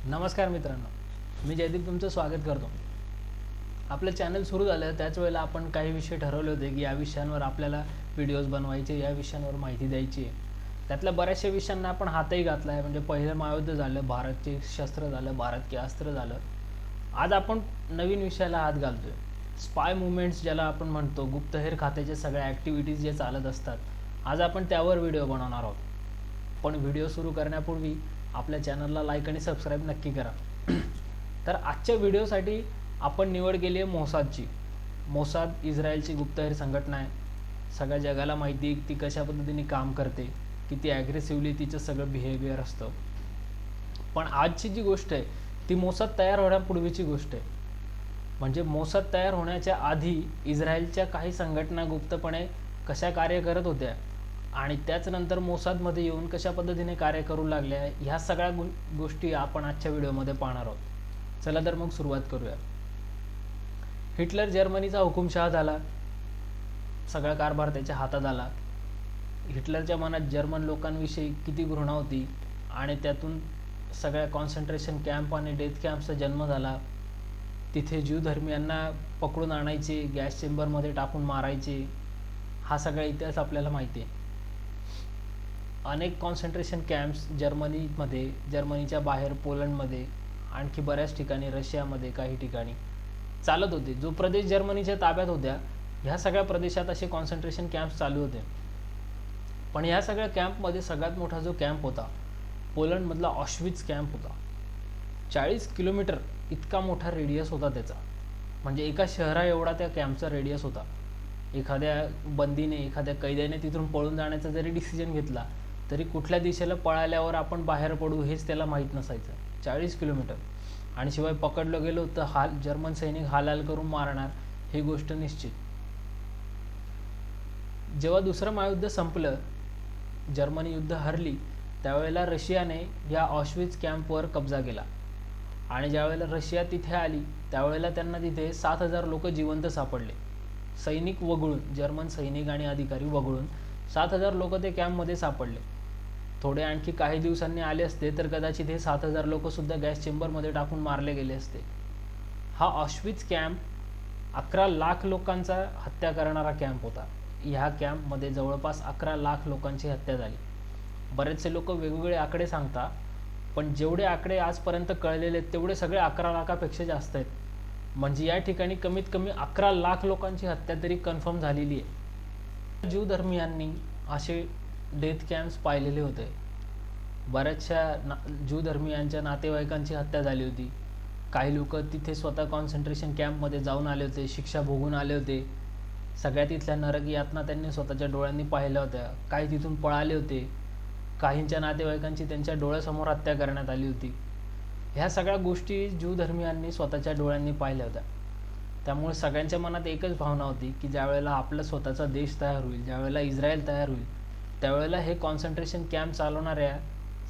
नमस्कार मित्रांनो, मी जयदीप तुमचं स्वागत करतो. आपलं चॅनल सुरू झालं त्याच वेळेला आपण काही विषय ठरवले होते की या विषयांवर आपल्याला व्हिडिओज बनवायचे, या विषयांवर माहिती द्यायची आहे. त्यातल्या बऱ्याचशा विषयांना आपण हातही घातला आहे. म्हणजे पहिलं महायुद्ध झालं, भारतचे शस्त्र झालं, भारत के अस्त्र झालं. आज आपण नवीन विषयाला हात घालतोय. स्पाय मुवमेंट्स ज्याला आपण म्हणतो, गुप्तहेर खात्याचे सगळ्या ॲक्टिव्हिटीज जे चालत असतात, आज आपण त्यावर व्हिडिओ बनवणार आहोत. पण व्हिडिओ सुरू करण्यापूर्वी आपल्या चॅनलला लाईक आणि सबस्क्राईब नक्की करा. तर आजच्या व्हिडिओसाठी आपण निवड केली आहे मोसादची. मोसाद इस्रायलची गुप्तहेर संघटना आहे. सगळ्या जगाला माहिती आहे ती कशा पद्धतीने काम करते, किती ॲग्रेसिव्हली तिचं सगळं बिहेवियर असतं. पण आजची जी गोष्ट आहे ती मोसाद तयार होण्यापूर्वीची गोष्ट आहे. म्हणजे मोसाद तयार होण्याच्या आधी इस्रायलच्या काही संघटना गुप्तपणे कशा कार्य करत होत्या आणि त्याचनंतर मोसादमध्ये येऊन कशा पद्धतीने कार्य करू लागल्या, ह्या सगळ्या गोष्टी आपण आजच्या व्हिडिओमध्ये पाहणार आहोत. चला तर मग सुरुवात करूया. हिटलर जर्मनीचा हुकुमशहा झाला. सगळा कारभार त्याच्या हातात आला. हिटलरच्या मनात जर्मन लोकांविषयी किती घृणा होती आणि त्यातून सगळ्या कॉन्सन्ट्रेशन कॅम्प आणि डेथ कॅम्पचा जन्म झाला. तिथे ज्यू धर्मीयांना पकडून आणायचे, गॅस चेंबरमध्ये टाकून मारायचे. हा सगळा इतिहास आपल्याला माहिती आहे. अनेक कॉन्सन्ट्रेशन कॅम्प्स जर्मनीमध्ये, जर्मनीच्या बाहेर पोलंडमध्ये, आणखी बऱ्याच ठिकाणी, रशियामध्ये काही ठिकाणी चालत होते. जो प्रदेश जर्मनीच्या ताब्यात होत्या ह्या सगळ्या प्रदेशात असे कॉन्सन्ट्रेशन कॅम्प्स चालू होते. पण ह्या सगळ्या कॅम्पमध्ये सगळ्यात मोठा जो कॅम्प होता पोलंडमधला ऑश्विट्झ कॅम्प होता. 40 किलोमीटर इतका मोठा रेडियस होता त्याचा. म्हणजे एका शहरा एवढा त्या कॅम्पचा रेडियस होता. एखाद्या बंदीने, एखाद्या कैद्याने तिथून पळून जाण्याचा जरी डिसिजन घेतला तरी कुठल्या दिशेला पळाल्यावर आपण बाहेर पडू हेच त्याला माहीत नसायचं. 40 किलोमीटर. आणि शिवाय पकडलं गेलो तर जर्मन सैनिक हाल करून मारणार, ही गोष्ट निश्चित. जेव्हा दुसरं महायुद्ध संपलं, जर्मनी युद्ध हरली, त्यावेळेला रशियाने या ऑश्विट्झ कॅम्पवर कब्जा केला. आणि ज्यावेळेला रशिया तिथे आली त्यावेळेला त्यांना तिथे 7,000 लोक जिवंत सापडले. सैनिक वगळून, जर्मन सैनिक आणि अधिकारी वगळून 7,000 लोक ते कॅम्पमध्ये सापडले. थोडे आणखी काही दिवसांनी आले असते तर कदाचित हे 7,000 लोकसुद्धा गॅस चेंबरमध्ये टाकून मारले गेले असते. हा ऑश्विट्झ कॅम्प 11 लाख लोकांचा हत्या करणारा कॅम्प होता. ह्या कॅम्पमध्ये जवळपास 11 लाख लोकांची हत्या झाली. बरेचसे लोक वेगवेगळे आकडे सांगतात, पण जेवढे आकडे आजपर्यंत कळलेले आहेत तेवढे सगळे 11 लाखापेक्षा जास्त आहेत. म्हणजे या ठिकाणी कमीत कमी 11 लाख लोकांची हत्या तरी कन्फर्म झालेली आहे. ज्यू धर्मीयांनी असे डेथ कॅम्प्स पाहिलेले होते. बऱ्याचशा ज्यू धर्मीयांच्या नातेवाईकांची हत्या झाली होती. काही लोक तिथे स्वतः कॉन्सन्ट्रेशन कॅम्पमध्ये जाऊन आले होते, शिक्षा भोगून आले होते. सगळ्या तिथल्या नरक यातना त्यांनी स्वतःच्या डोळ्यांनी पाहिल्या होत्या. काही तिथून पळाले होते. काहींच्या नातेवाईकांची त्यांच्या डोळ्यासमोर हत्या करण्यात आली होती. ह्या सगळ्या गोष्टी ज्यू धर्मीयांनी स्वतःच्या डोळ्यांनी पाहिल्या होत्या. त्यामुळे सगळ्यांच्या मनात एकच भावना होती की ज्यावेळेला आपला स्वतःचा देश तयार होईल, ज्यावेळेला इस्रायल तयार होईल, त्यावेळेला हे कॉन्सन्ट्रेशन कॅम्प चालवणाऱ्या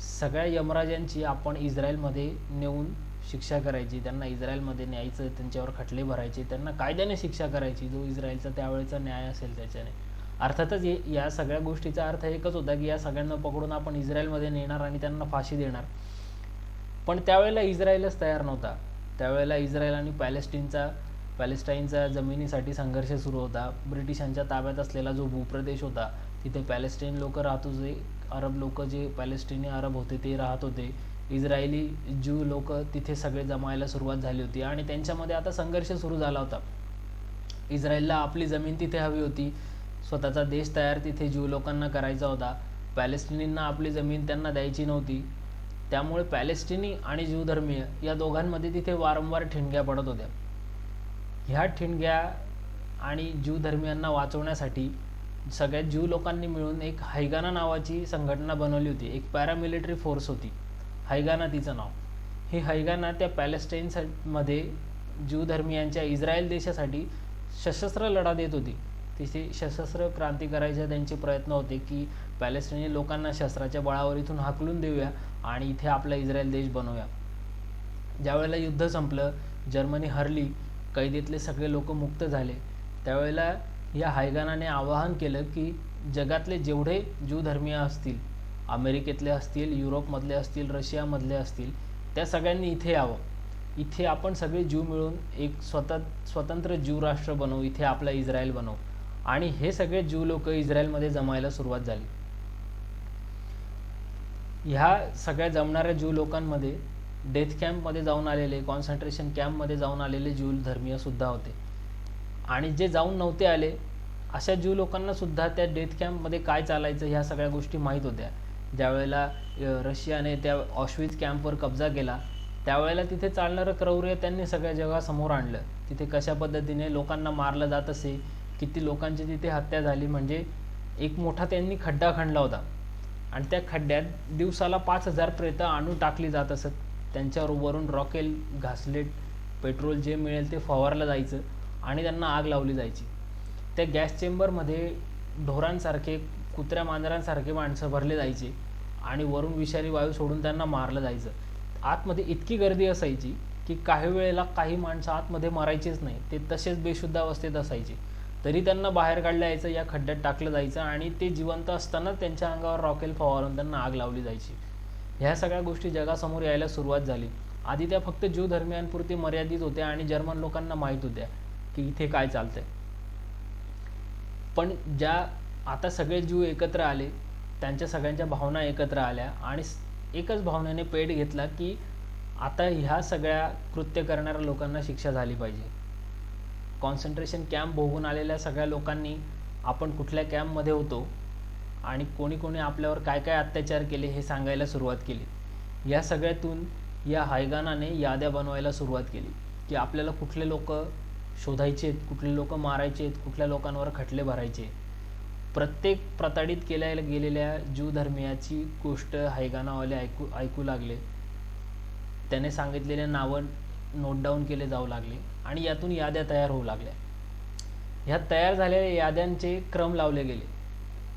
सगळ्या यमराजांची आपण इस्रायलमध्ये नेऊन शिक्षा करायची. त्यांना इस्रायलमध्ये न्यायचं, त्यांच्यावर खटले भरायचे, त्यांना कायद्याने शिक्षा करायची, जो इस्रायलचा त्यावेळेचा न्याय असेल त्याच्याने. अर्थातच या सगळ्या गोष्टीचा अर्थ एकच होता की या सगळ्यांना पकडून आपण इस्रायलमध्ये नेणार आणि त्यांना फाशी देणार. पण त्यावेळेला इस्रायलच तयार नव्हता. त्यावेळेला इस्रायल आणि पॅलेस्टाईनचा जमिनीसाठी संघर्ष सुरू होता. ब्रिटिशांच्या ताब्यात असलेला जो भूप्रदेश होता तिथे पॅलेस्टाईन लोक राहत होते. अरब लोक, जे पॅलेस्टिनी अरब होते ते राहत होते. इस्रायली ज्यू लोक तिथे सगळे जमायला सुरुवात झाली होती आणि त्यांच्यामध्ये आता संघर्ष सुरू झाला होता. इस्रायलला आपली जमीन तिथे हवी होती. स्वतःचा देश तयार तिथे ज्यू लोकांना करायचा होता. पॅलेस्टिनींना आपली जमीन त्यांना द्यायची नव्हती. त्यामुळे पॅलेस्टिनी आणि ज्यू धर्मीय या दोघांमध्ये तिथे वारंवार ठिणग्या पडत होत्या. ह्या ठिणग्या आणि ज्यू धर्मीयांना वाचवण्यासाठी सगळ्या ज्यू लोकांनी मिळून एक हैगाना नावाची संघटना बनवली होती. एक पॅरामिलिटरी फोर्स होती, हैगाना तिचं नाव. ही हैगाना त्या पॅलेस्टाईनमध्ये ज्यू धर्मीयांच्या इस्रायल देशासाठी सशस्त्र लढा देत होती. तिथे सशस्त्र क्रांती करायचे त्यांचे प्रयत्न होते की पॅलेस्टिनी लोकांना शस्त्राच्या बळावर इथून हाकलून देऊया आणि इथे आपला इस्रायल देश बनवूया. ज्यावेळेला युद्ध संपलं, जर्मनी हरली, कैदेतले सगळे लोक मुक्त झाले, त्यावेळेला या हैगानाने आवाहन केलं की जगातले जेवढे ज्यू धर्मीय असतील, अमेरिकेतले असतील, युरोपमधले असतील, रशियामधले असतील, त्या सगळ्यांनी इथे यावं, इथे आपण सगळे ज्यू मिळून एक स्वतंत्र ज्यू राष्ट्र बनवू, इथे आपला इस्रायल बनवू. आणि हे सगळे ज्यू लोक इस्रायलमध्ये जमायला सुरुवात झाली. ह्या सगळ्या जमणाऱ्या ज्यू लोकांमध्ये डेथ कॅम्पमध्ये जाऊन आलेले, कॉन्सन्ट्रेशन कॅम्पमध्ये जाऊन आलेले ज्यू धर्मीय सुद्धा होते. आणि जे जाऊन नव्हते आले अशा ज्यू लोकांना सुद्धा त्या डेथ कॅम्पमध्ये काय चालायचं ह्या सगळ्या गोष्टी माहीत होत्या. ज्यावेळेला रशियाने त्या ऑश्विट्झ कॅम्पवर कब्जा केला त्यावेळेला तिथे चालणारं क्रौर्य त्यांनी सगळ्या जगासमोर आणलं. तिथे कशा पद्धतीने लोकांना मारलं जात असे, किती लोकांची तिथे हत्या झाली. म्हणजे एक मोठा त्यांनी खड्डा खणला होता आणि त्या खड्ड्यात दिवसाला 5000 प्रेतं आणून टाकली जात असत. त्यांच्यावर वरून रॉकेल, घासलेट, पेट्रोल जे मिळेल ते फवारलं जायचं आणि त्यांना आग लावली जायची. त्या गॅस चेंबरमध्ये ढोरांसारखे, कुत्र्या मांजरांसारखे माणसं भरले जायचे आणि वरून विषारी वायू सोडून त्यांना मारलं जायचं. आतमध्ये इतकी गर्दी असायची की काही वेळेला काही माणसं आतमध्ये मरायचीच नाही, ते तसेच बेशुद्ध अवस्थेत असायचे. तरी त्यांना बाहेर काढलं जायचं, या खड्ड्यात टाकलं जायचं आणि ते जिवंत असताना त्यांच्या अंगावर रॉकेल फवारून त्यांना आग लावली जायची. ह्या सगळ्या गोष्टी जगासमोर यायला सुरुवात झाली. आधी त्या फक्त ज्यू धर्मियांपुरती मर्यादित होत्या आणि जर्मन लोकांना माहीत होत्या की इथे काय चालतंय. पण ज्या आता सगळे ज्यू एकत्र आले, त्यांच्या सगळ्यांच्या भावना एकत्र आल्या आणि एकच भावनेने पेट घेतला की आता ह्या सगळ्या कृत्य करणाऱ्या लोकांना शिक्षा झाली पाहिजे. कॉन्सन्ट्रेशन कॅम्प भोगून आलेल्या सगळ्या लोकांनी आपण कुठल्या कॅम्पमध्ये होतो आणि कोणी कोणी आपल्यावर काय काय अत्याचार केले हे सांगायला सुरुवात केली. या सगळ्यातून या हायगानाने याद्या बनवायला सुरुवात केली की आपल्याला कुठले लोक शोधायचे आहेत, कुठले लोक मारायचे आहेत, कुठल्या लोकांवर खटले भरायचे. प्रत्येक प्रताडित केल्या गेलेल्या ज्यू धर्मियाची गोष्ट हायगानावाले ऐकू लागले. त्याने सांगितलेले नावं नोट डाऊन केले जाऊ लागले आणि यातून याद्या तयार होऊ लागल्या. ह्या तयार झालेल्या याद्यांचे क्रम लावले गेले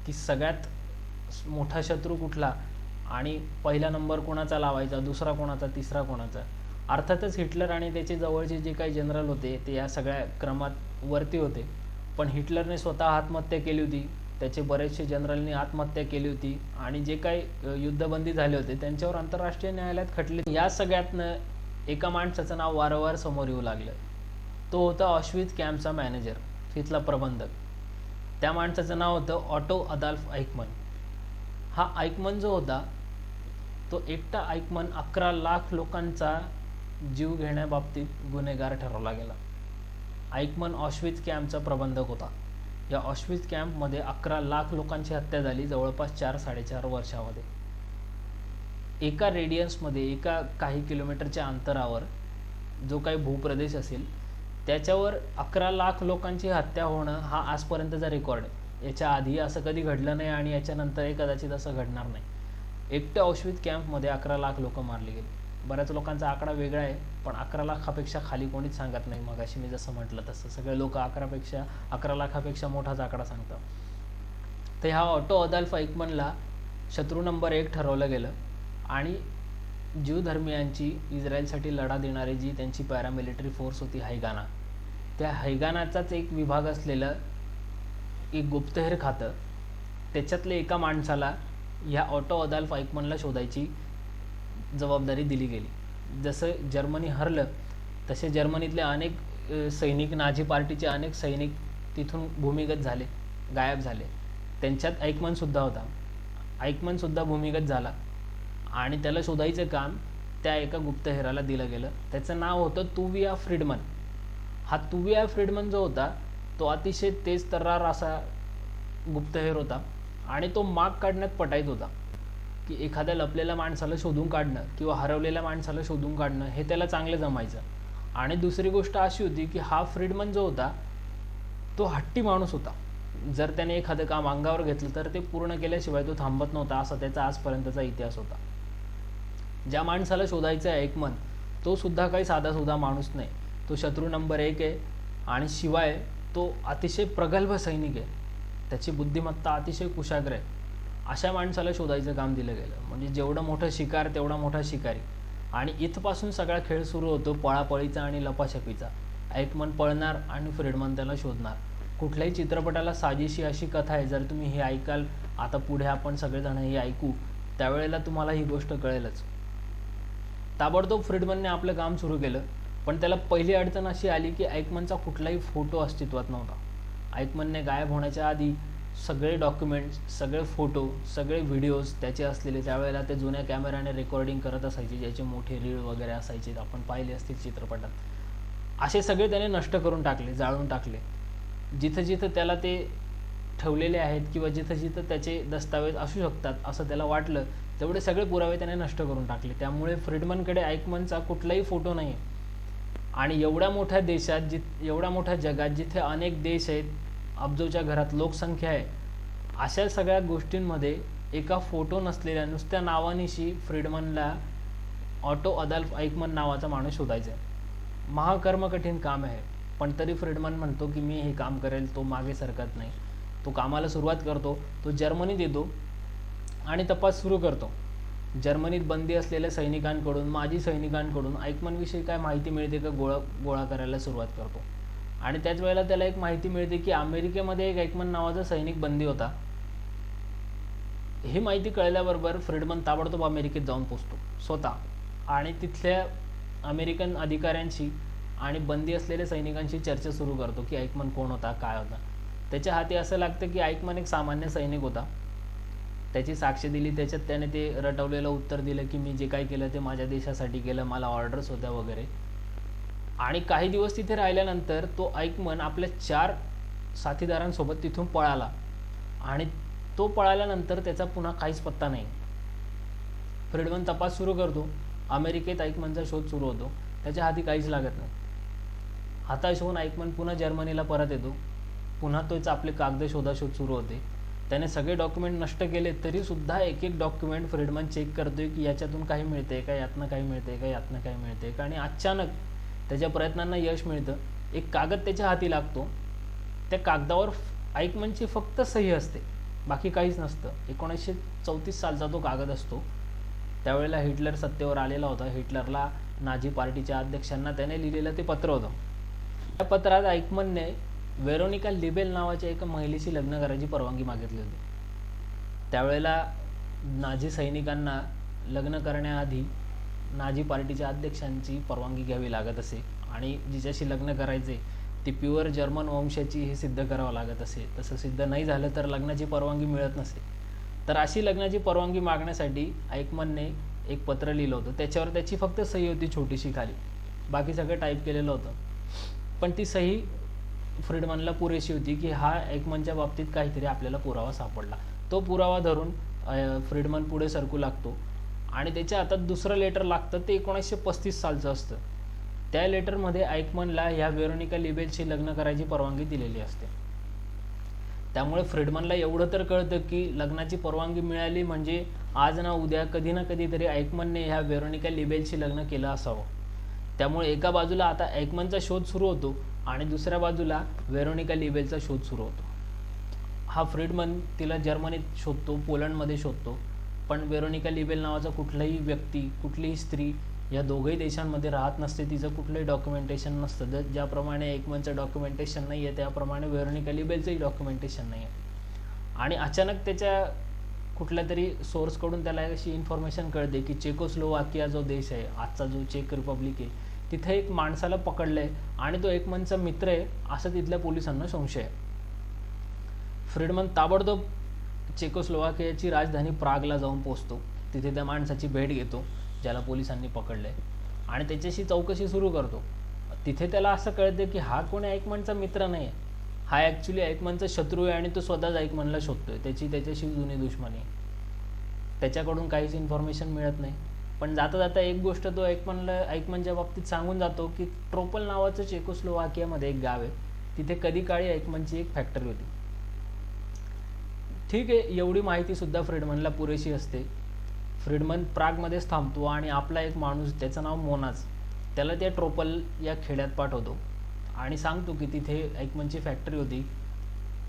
की सगळ्यात मोठा शत्रू कुठला आणि पहिला नंबर कोणाचा लावायचा, दुसरा कोणाचा, तिसरा कोणाचा. अर्थातच हिटलर आणि त्याचे जवळचे जे काही जनरल होते ते या सगळ्या क्रमात वरती होते. पण हिटलरने स्वतः आत्महत्या केली होती, त्याचे बरेचसे जनरलनी आत्महत्या केली होती आणि जे काही युद्धबंदी झाले होते त्यांच्यावर आंतरराष्ट्रीय न्यायालयात खटले. या सगळ्यातनं एका माणसाचं नाव वारंवार समोर येऊ लागलं. तो होता ऑश्विट्झ कॅम्पचा मॅनेजर, तिथला प्रबंधक. त्या माणसाचं नाव होतं ऑटो अदाल्फ आईकमन. हा आईकमन जो होता तो एकटा आईकमन 11 लाख लोकांचा जीव घेण्याबाबतीत गुन्हेगार ठरवला गेला. आईकमन ऑश्विट्झ कॅम्पचा प्रबंधक होता. या ऑश्विट्झ कॅम्पमध्ये 11 लाख लोकांची हत्या झाली जवळपास 4-4.5 वर्षामध्ये. एका रेडियन्समध्ये, एका काही किलोमीटरच्या अंतरावर जो काही भूप्रदेश असेल त्याच्यावर 11 लाख लोकांची हत्या होणं हा आजपर्यंतचा रेकॉर्ड आहे. याच्या आधी असं कधी घडलं नाही आणि याच्यानंतरही कदाचित असं घडणार नाही. एकट्या ऑश्विट्झ कॅम्पमध्ये 11 लाख लोक मारले गेले. बऱ्याच लोकांचा आकडा वेगळा आहे पण 11 लाखापेक्षा खाली कोणीच सांगत नाही. मगाशी मी जसं म्हटलं तसं सगळे लोक 11 लाखापेक्षा मोठाच आकडा सांगतात. तर ह्या ऑटो अदाल्फ आईकमनला शत्रू नंबर 1 ठरवलं गेलं आणि ज्यू धर्मियांची इस्रायलसाठी लढा देणारी जी त्यांची पॅरामिलिटरी फोर्स होती हायगाना, त्या हायगानाचाच एक विभाग असलेलं एक गुप्तहेर खातं, त्याच्यातल्या एका माणसाला ह्या ऑटो अदाल्फ आईकमनला शोधायची जबाबदारी दिली गेली. जसं जर्मनी हरलं तसे जर्मनीतले अनेक सैनिक, नाझी पार्टीचे अनेक सैनिक तिथून भूमिगत झाले, गायब झाले. त्यांच्यात आईकमनसुद्धा होता. आईकमनसुद्धा भूमिगत झाला आणि त्याला शोधायचं काम त्या एका गुप्तहेराला दिलं गेलं. त्याचं नाव होतं तुविया फ्रीडमन. हा तुविया फ्रीडमन जो होता तो अतिशय तेज तर्रार असा गुप्तहेर होता आणि तो माग काढण्यात पटाईत होता की एखाद्या लपलेल्या माणसाला शोधून काढणं किंवा हरवलेल्या माणसाला शोधून काढणं हे त्याला चांगलं जमायचं. आणि दुसरी गोष्ट अशी होती की हा फ्रीडमन जो होता तो हट्टी माणूस होता. जर त्याने एखादं काम अंगावर घेतलं तर ते पूर्ण केल्याशिवाय तो थांबत नव्हता, असा त्याचा आजपर्यंतचा इतिहास होता. ज्या माणसाला शोधायचं आहे आईकमन तो सुद्धा काही साधासुद्धा माणूस नाही. तो शत्रू नंबर 1 आहे आणि शिवाय तो अतिशय प्रगल्भ सैनिक आहे. त्याची बुद्धिमत्ता अतिशय कुशाग्र आहे. अशा माणसाला शोधायचं काम दिलं गेलं. म्हणजे जेवढं मोठं शिकार तेवढा मोठा शिकारी. आणि इथपासून सगळा खेळ सुरू होतो पळापळीचा आणि लपाछपीचा. आईकमन पळणार आणि फ्रीडमन त्याला शोधणार. कुठल्याही चित्रपटाला साजेशी अशी कथा आहे. जर तुम्ही हे ऐकाल, आता पुढे आपण सगळेजण हे ऐकू त्यावेळेला तुम्हाला ही गोष्ट कळेलच. ताबडतोब फ्रीडमनने आपलं काम सुरू केलं, पण त्याला पहिली अडचण अशी आली की ऐकमनचा कुठलाही फोटो अस्तित्वात नव्हता. ऐकमनने गायब होण्याच्या आधी सगळे डॉक्युमेंट्स, सगळे फोटो, सगळे व्हिडिओज त्याचे असलेले, त्यावेळेला ते जुन्या कॅमेऱ्याने रेकॉर्डिंग करत असायचे, ज्याचे मोठे रीळ वगैरे असायचे, आपण पाहिले असतील चित्रपटात, असे सगळे त्याने नष्ट करून टाकले, जाळून टाकले. जिथं जिथं त्याला ते ठेवलेले आहेत किंवा जिथं जिथं त्याचे दस्तावेज असू शकतात असं त्याला वाटलं, तेवढे सगळे पुरावे त्याने नष्ट करून टाकले. त्यामुळे फ्रीडमनकडे ऐकमनचा कुठलाही फोटो नाही आहे. आणि एवढ्या मोठ्या देशात, एवढ्या मोठ्या जगात जिथे अनेक देश आहेत, अब्जोच्या घरात लोकसंख्या आहे, अशा सगळ्या गोष्टींमध्ये एका फोटो नसलेल्या नुसत्या नावानिशी फ्रीडमनला ऑटो अदाल्फ ऐकमन नावाचा माणूस शोधायचा आहे. महाकर्म कठीण काम आहे, पण तरी फ्रीडमन म्हणतो की मी हे काम करेल. तो मागे सरकत नाही. तो कामाला सुरुवात करतो. तो जर्मनीत येतो आणि तपास सुरू करतो. जर्मनीत बंदी असलेल्या सैनिकांकडून, माजी सैनिकांकडून ऐकमनविषयी काय माहिती मिळते का गोळा करायला सुरुवात करतो. आणि त्याच वेळेला त्याला एक माहिती मिळते की अमेरिकेमध्ये एक ऐकमन नावाचा सैनिक बंदी होता. ही माहिती कळल्याबरोबर फ्रीडमन ताबडतोब अमेरिकेत जाऊन पोहोचतो स्वतः आणि तिथल्या अमेरिकन अधिकाऱ्यांशी आणि बंदी असलेल्या सैनिकांशी चर्चा सुरू करतो की ऐकमन कोण होता, काय होता. त्याच्या हाती असं लागतं की ऐकमन एक सामान्य सैनिक होता. त्याची साक्ष दिली, त्याच्यात त्याने ते रटवलेलं उत्तर दिलं की मी जे काही केलं ते माझ्या देशासाठी केलं, मला ऑर्डर्स होत्या वगैरे. आणि काही दिवस तिथे राहिल्यानंतर तो ऐकमन आपल्या 4 साथीदारांसोबत तिथून पळाला आणि तो पळाल्यानंतर त्याचा पुन्हा काहीच पत्ता नाही. फ्रीडमन तपास सुरू करतो. अमेरिकेत ऐकमनचा शोध सुरू होतो. त्याच्या हाती काहीच लागत नाही. हताश होऊन ऐकमन पुन्हा जर्मनीला परत येतो. पुन्हा तोच आपले कागद शोधाशोध सुरू होते. त्याने सगळे डॉक्युमेंट नष्ट केले तरी सुद्धा एक एक डॉक्युमेंट फ्रीडमन चेक करतोय की याच्यातून काही मिळते का, यातनं काही मिळते का, यातनं काही मिळते का. आणि अचानक त्याच्या प्रयत्नांना यश मिळतं. एक कागद त्याच्या हाती लागतो. त्या कागदावर ऐकमनची फक्त सही असते, बाकी काहीच नसतं. 1934 सालचा तो कागद असतो. त्यावेळेला हिटलर सत्तेवर आलेला होता. हिटलरला नाझी पार्टीच्या अध्यक्षांना त्याने लिहिलेलं ते पत्र होतं. त्या पत्रात ऐकमनने वेरोनिका लिबेल नावाच्या एका महिलेशी लग्न करायची परवानगी मागितली होती. त्यावेळेला नाझी सैनिकांना लग्न करण्याआधी नाझी पार्टीच्या अध्यक्षांची परवानगी घ्यावी लागत असे आणि जिच्याशी लग्न करायचे ती प्युअर जर्मन वंशाची हे सिद्ध करावं लागत असे. तसं सिद्ध नाही झालं तर लग्नाची परवानगी मिळत नसे. तर अशी लग्नाची परवानगी मागण्यासाठी ऐकमनने एक पत्र लिहिलं होतं. त्याच्यावर त्याची फक्त सही होती छोटीशी खाली, बाकी सगळं टाईप केलेलं होतं. पण ती सही फ्रीडमनला पुरेशी होती की हा ऐकमनच्या बाबतीत काहीतरी आपल्याला पुरावा सापडला. तो पुरावा धरून फ्रीडमन पुढे सरकू लागतो आणि त्याच्या हातात दुसरं लेटर लागतं. ते 1935 सालचं असतं. त्या लेटरमध्ये ऐकमनला ह्या वेरोनिका लिबेलशी लग्न करायची परवानगी दिलेली असते. त्यामुळे फ्रीडमनला एवढं तर कळतं की लग्नाची परवानगी मिळाली म्हणजे आज ना उद्या कधी ना कधीतरी ऐकमनने ह्या वेरोनिका लिबेलशी लग्न केलं असावं. त्यामुळे एका बाजूला आता ऐकमनचा शोध सुरू होतो आणि दुसऱ्या बाजूला वेरोनिका लिबेलचा शोध सुरू होतो. हा फ्रीडमन तिला जर्मनीत शोधतो, पोलंडमध्ये शोधतो, पण वेरोनिका लिबेल नावाचा कुठलाही व्यक्ती, कुठलीही स्त्री या दोघही देशांमध्ये राहत नसते. तिचं कुठलंही डॉक्युमेंटेशन नसतं. ज्याप्रमाणे ऐकमनचं डॉक्युमेंटेशन नाही आहे त्याप्रमाणे वेरोनिका लिबेलचंही डॉक्युमेंटेशन नाही आहे. आणि अचानक त्याच्या कुठल्या तरी सोर्सकडून त्याला अशी इन्फॉर्मेशन कळते की चेकोस्लोवाकिया जो देश आहे, आजचा जो चेक रिपब्लिक आहे, तिथे एक माणसाला पकडलं आहे आणि तो ऐकमनचा मित्र आहे असं तिथल्या पोलिसांना संशय आहे. फ्रीडमन ताबडतोब चेकोस्लोवाकियाची राजधानी प्रागला जाऊन पोहोचतो. तिथे त्या माणसाची भेट घेतो ज्याला पोलिसांनी पकडलंय आणि त्याच्याशी चौकशी सुरू करतो. तिथे त्याला असं कळतं की हा कोणी ऐकमनचा मित्र नाही आहे, हा ॲक्च्युली ऐकमनचा शत्रू आहे आणि तो स्वतःच ऐकमनला शोधतोय. त्याच्याशी जुनी दुश्मनी आहे. त्याच्याकडून काहीच इन्फॉर्मेशन मिळत नाही. पण जाता जाता एक गोष्ट तो ऐकमनच्या बाबतीत सांगून जातो की ट्रोपल नावाचं चेकोस्लोवाकियामध्ये एक गाव आहे, तिथे कधी काळी ऐकमनची एक फॅक्टरी होती. ठीक आहे, एवढी माहिती सुद्धा फ्रीडमनला पुरेशी असते. फ्रीडमन प्रागमध्येच थांबतो आणि आपला एक माणूस, त्याचं नाव मोनाज, त्याला त्या ट्रोपल या खेड्यात पाठवतो आणि सांगतो की तिथे ऐकमनची फॅक्टरी होती,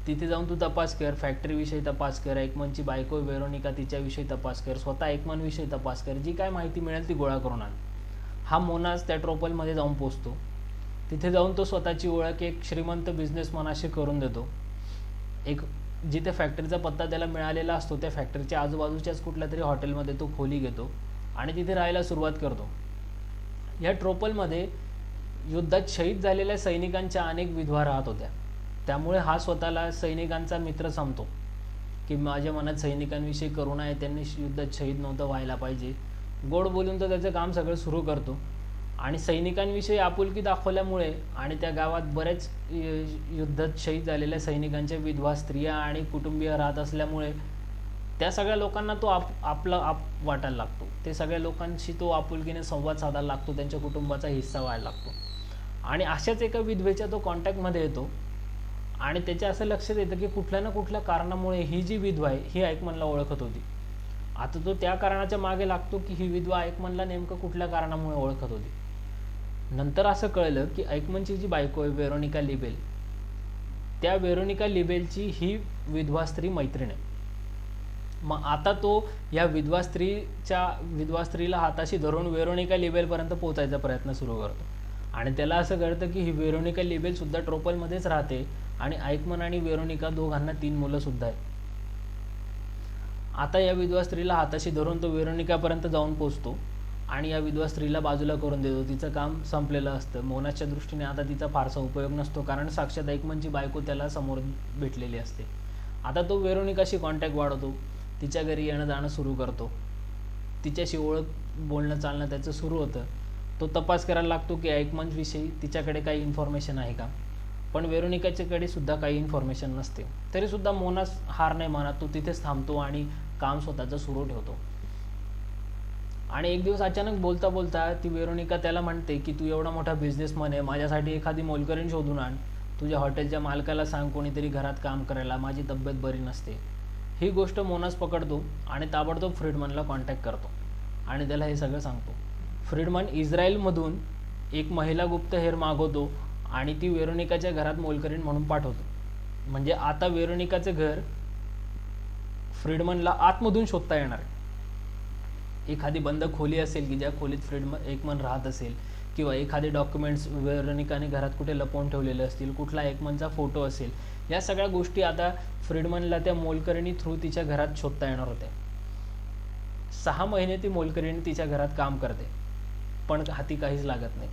तिथे जाऊन तू तपास कर, फॅक्टरीविषयी तपास कर, ऐकमनची बायको वेरोनिका तिच्याविषयी तपास कर, स्वतः ऐकमनविषयी तपास कर, जी काय माहिती मिळेल ती गोळा करून आण. हा मोनाज त्या ट्रोपलमध्ये जाऊन पोचतो. तिथे जाऊन तो स्वतःची ओळख एक श्रीमंत बिझनेसमॅनाशी करून देतो. एक जिथे फॅक्टरीचा पत्ता त्याला मिळालेला असतो त्या फॅक्टरीच्या आजूबाजूच्याच कुठल्या तरी हॉटेलमध्ये तो खोली घेतो आणि तिथे राहायला सुरुवात करतो. या ट्रोपलमध्ये युद्धात शहीद झालेल्या सैनिकांच्या अनेक विधवा राहत होत्या. त्यामुळे हा स्वतःला सैनिकांचा मित्र समतो की माझ्या मनात सैनिकांविषयी करुणा आहे, त्यांनी युद्धात शहीद नव्हतं व्हायला पाहिजे. गोड बोलून तो त्याचं काम सगळं सुरू करतो. आणि सैनिकांविषयी आपुलकी दाखवल्यामुळे आणि त्या गावात बरेच युद्धात शहीद झालेल्या सैनिकांच्या विधवा स्त्रिया आणि कुटुंबीय राहत असल्यामुळे त्या सगळ्या लोकांना तो आपला वाटायला लागतो. ते सगळ्या लोकांशी तो आपुलकीने संवाद साधायला लागतो, त्यांच्या कुटुंबाचा हिस्सा व्हायला लागतो. आणि अशाच एका विधवेच्या तो कॉन्टॅक्टमध्ये येतो आणि त्याच्या असं लक्षात येतं की कुठल्या ना कुठल्या कारणामुळे ही जी विधवा आहे ही ऐकमनला ओळखत होती. आता तो त्या कारणाच्या मागे लागतो की ही विधवा ऐकमनला नेमकं कुठल्या कारणामुळे ओळखत होती. नंतर असं कळलं की ऐकमनची जी बायको आहे वेरोनिका लिबेल, त्या वेरोनिका लिबेलची ही विधवा स्त्री मैत्रीण आहे. मग आता तो या विधवा स्त्रीला हाताशी धरून वेरोनिका लिबेलपर्यंत पोहोचायचा प्रयत्न सुरू करतो. आणि त्याला असं कळतं की ही वेरोनिका लिबेल सुद्धा ट्रोपलमध्येच राहते आणि ऐकमन आणि वेरोनिका दोघांना 3 मुलं सुद्धा आहेत. आता या विधवा स्त्रीला हाताशी धरून तो वेरोनिकापर्यंत जाऊन पोहोचतो आणि या विधवा स्त्रीला बाजूला करून देतो. तिचं काम संपलेलं असतं. मोनासच्या दृष्टीने आता तिचा फारसा उपयोग नसतो, कारण साक्षात ऐकमनची बायको त्याला समोर भेटलेली असते. आता तो वेरोनिकाशी कॉन्टॅक्ट वाढवतो, तिच्या घरी येणं जाणं सुरू करतो, तिच्याशी ओळख बोलणं चालणं त्याचं सुरू होतं. तो तपास करायला लागतो की ऐकमनविषयी तिच्याकडे काही इन्फॉर्मेशन आहे का. पण वेरोनिकाच्याकडे सुद्धा काही इन्फॉर्मेशन नसते. तरीसुद्धा मोनास हार नाही मानत. तो तिथेच थांबतो आणि काम स्वतःचं सुरू ठेवतो. आणि एक दिवस अचानक बोलता बोलता ती वेरोनिका त्याला म्हणते की तू एवढा मोठा बिझनेसमन आहे, माझ्यासाठी एखादी मोलकरीण शोधून आण. तुझ्या हॉटेलच्या मालकाला सांग कोणीतरी घरात काम करायला, माझी तब्येत बरी नसते. ही गोष्ट मोनास पकडतो आणि ताबडतोब फ्रीडमनला कॉन्टॅक्ट करतो आणि त्याला हे सगळं सांगतो. फ्रीडमन इस्रायलमधून एक महिला गुप्तहेर मागवतो आणि ती वेरोनिकाच्या घरात मोलकरीण म्हणून पाठवतो. म्हणजे आता वेरोनिकाचं घर फ्रीडमनला आतमधून शोधता येणार आहे. एखादी बंद खोली असेल की ज्या खोलीत ऐकमन राहत असेल, किंवा एखादे डॉक्युमेंट्स वेरोनिकाने घरात कुठे लपवून ठेवलेले असतील, कुठला ऐकमनचा फोटो असेल, या सगळ्या गोष्टी आता फ्रीडमनला त्या मोलकरीणी थ्रू तिच्या घरात शोधता येणार होत्या. 6 महिने ती मोलकरीणी तिच्या घरात काम करते, पण हाती काहीच लागत नाही.